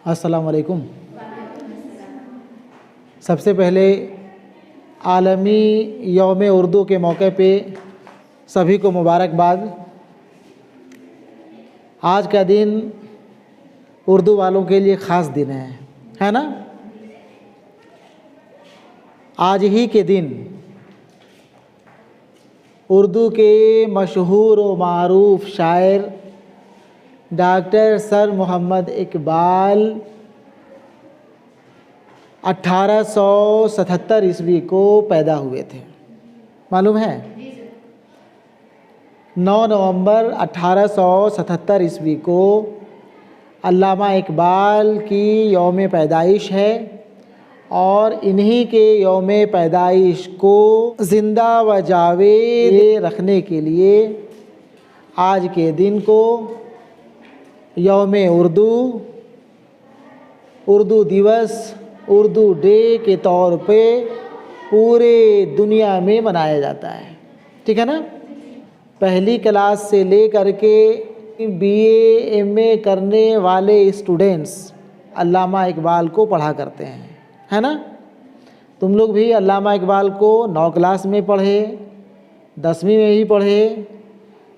अस्सलाम वालेकुम। सबसे पहले आलमी यौम उर्दू के मौके पे सभी को मुबारकबाद। आज का दिन उर्दू वालों के लिए ख़ास दिन है ना। आज ही के दिन उर्दू के मशहूर व मारूफ शायर डॉक्टर सर मोहम्मद इकबाल 1877 ईस्वी को पैदा हुए थे। मालूम है? 9 नवंबर 1877 ईस्वी को अल्लामा इकबाल की यौम पैदाइश है और इन्हीं के यौम पैदाइश को ज़िंदा व जावेद रखने के लिए आज के दिन को यौम उर्दू दिवस, उर्दू डे के तौर पे पूरे दुनिया में मनाया जाता है। ठीक है ना। पहली क्लास से लेकर के बीए एमए करने वाले स्टूडेंट्स अल्लामा इकबाल को पढ़ा करते हैं, है ना। तुम लोग भी अल्लामा इकबाल को 9 क्लास में पढ़े, 10वीं में भी पढ़े,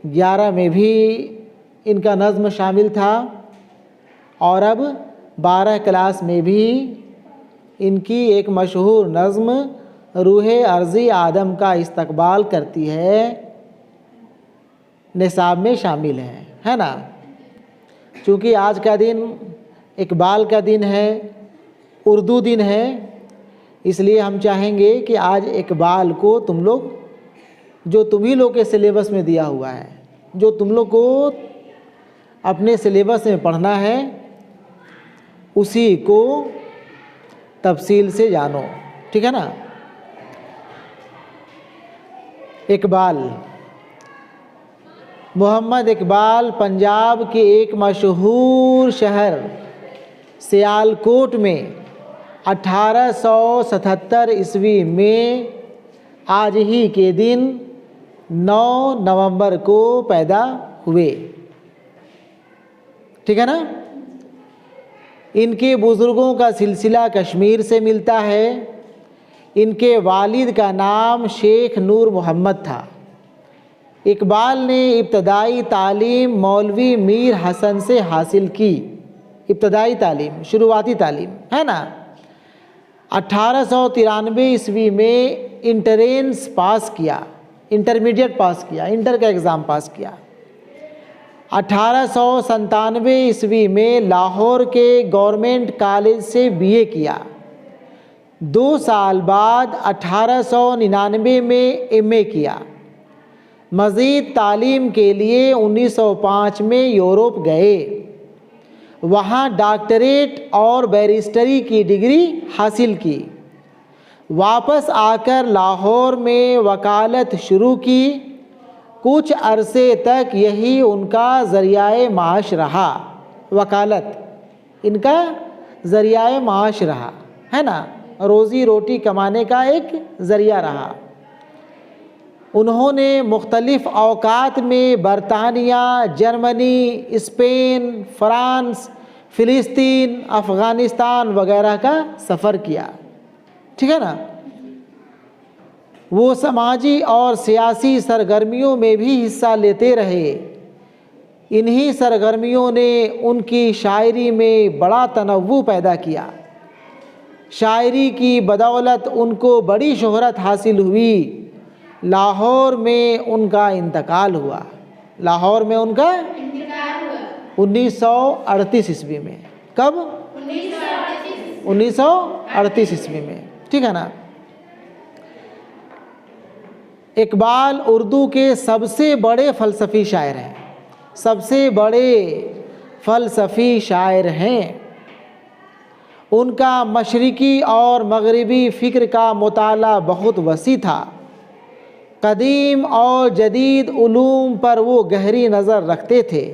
11 में भी इनका नज़्म शामिल था और अब 12 क्लास में भी इनकी एक मशहूर नज़्म रूहे अर्ज़ी आदम का इस्तकबाल करती है, निसाब में शामिल है ना। चूँकि आज का दिन इकबाल का दिन है, उर्दू दिन है, इसलिए हम चाहेंगे कि आज इकबाल को तुम लोग, जो तुम्ही लोग के सिलेबस में दिया हुआ है, जो तुम लोग को अपने सिलेबस में पढ़ना है, उसी को तफसील से जानो। ठीक है ना। इकबाल, मोहम्मद इकबाल पंजाब के एक मशहूर शहर सियालकोट में 1877 ईस्वी में आज ही के दिन 9 नवंबर को पैदा हुए। ठीक है ना। इनके बुज़ुर्गों का सिलसिला कश्मीर से मिलता है। इनके वालिद का नाम शेख नूर मोहम्मद था। इकबाल ने इब्तदाई तालीम मौलवी मीर हसन से हासिल की। इब्तदाई तालीम, शुरुआती तालीम, है ना। 1893 ईस्वी में इंटरेंस पास किया, इंटरमीडिएट पास किया, इंटर का एग्ज़ाम पास किया। 1897 ईस्वी में लाहौर के गवर्नमेंट कॉलेज से बीए किया। 2 साल बाद 1899 में एमए किया। मज़ीद तालीम के लिए 1905 में यूरोप गए, वहाँ डॉक्टरेट और बैरिस्टरी की डिग्री हासिल की। वापस आकर लाहौर में वकालत शुरू की। कुछ अरसे तक यही उनका ज़रियाए माश रहा। वकालत इनका ज़रियाए माश रहा, है ना, रोज़ी रोटी कमाने का एक ज़रिया रहा। उन्होंने मुख्तलिफ़ औकात में बरतानिया, जर्मनी, स्पेन, फ्रांस, फ़िलिस्तीन, अफ़ग़ानिस्तान वगैरह का सफ़र किया। ठीक है ना। वो समाजी और सियासी सरगर्मियों में भी हिस्सा लेते रहे। इन्हीं सरगर्मियों ने उनकी शायरी में बड़ा तनव्वु पैदा किया। शायरी की बदौलत उनको बड़ी शोहरत हासिल हुई। लाहौर में उनका इंतकाल हुआ। लाहौर में उनका इंतकाल हुआ 1938 ईस्वी में। कब? 1938 ईस्वी में। ठीक है ना। इकबाल उर्दू के सबसे बड़े फ़लसफ़ी शायर हैं, सबसे बड़े फ़लसफ़ी शायर हैं। उनका मशरिकी और मगरिबी फ़िक्र का मुताला बहुत वसी था। कदीम और जदीद उलूम पर वो गहरी नज़र रखते थे।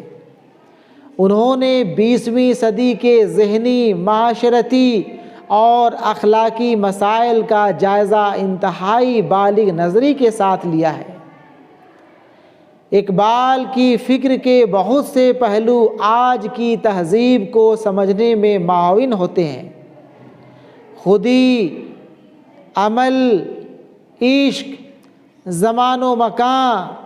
उन्होंने 20वीं सदी के ज़हनी, माशरती और अखलाकी मसाइल का जायज़ा इंतहाई बालिग नज़री के साथ लिया है। इकबाल की फ़िक्र के बहुत से पहलू आज की तहज़ीब को समझने में माविन होते हैं। खुदी, अमल, इश्क, ज़मानो मकान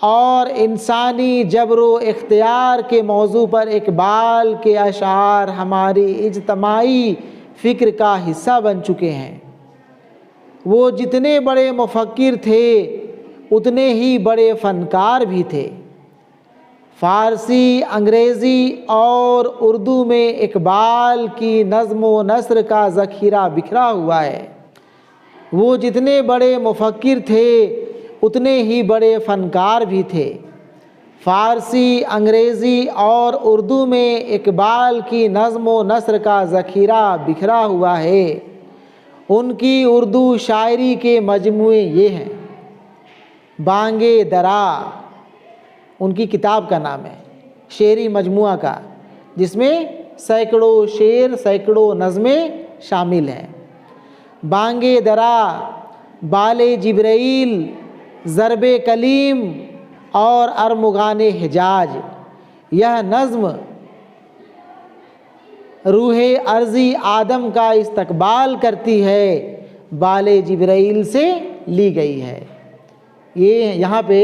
और इंसानी जबरो इख्तियार के मौजू पर इकबाल के अशार हमारी इज्तमाई फ़िक्र का हिस्सा बन चुके हैं। वो जितने बड़े मुफक्किर थे उतने ही बड़े फ़नकार भी थे। फ़ारसी, अंग्रेज़ी और उर्दू में इकबाल की नज़्म व नस्र का ज़ख़ीरा बिखरा हुआ है। वो जितने बड़े मुफक्किर थे उतने ही बड़े फ़नकार भी थे। फ़ारसी, अंग्रेज़ी और उर्दू में इकबाल की नज़्म व नस्र का ज़ख़ीरा बिखरा हुआ है। उनकी उर्दू शायरी के मजमूए ये हैं। बांगे दरा उनकी किताब का नाम है, शेरी मजमुआ का, जिसमें सैकड़ों शेर, सैकड़ों नज़में शामिल हैं। बांगे दरा, बाले जिब्राइल, ज़रबे कलीम और अरमुगाने हिजाज, यह नज़्म रूहे अर्ज़ी आदम का इस्तकबाल करती है, बाले जिब्राइल से ली गई है। ये यहाँ पे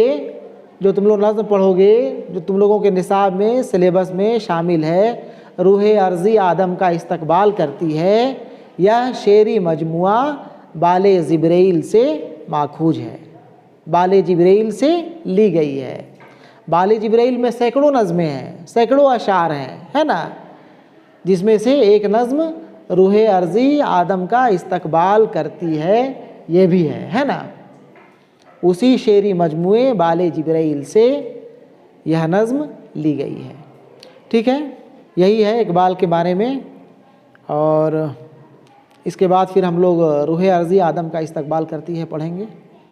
जो तुम लोग नज़्म पढ़ोगे, जो तुम लोगों के निसाब में, सिलेबस में शामिल है, रूहे अर्ज़ी आदम का इस्तकबाल करती है, यह शेरी मजमुआ बाले जिब्राइल से माखूज है, बाले जिब्राइल से ली गई है। बाले जिब्राइल में सैकड़ों नज़में हैं, सैकड़ों अशार हैं, है ना, जिसमें से एक नज़्म रूहे अर्ज़ी आदम का इस्तकबाल करती है, ये भी है ना। उसी शेरी मजमुए बाले जिब्राइल से यह नज़्म ली गई है। ठीक है, यही है इकबाल के बारे में। और इसके बाद फिर हम लोग रूहे अर्ज़ी आदम का इस्तकबाल करती है पढ़ेंगे।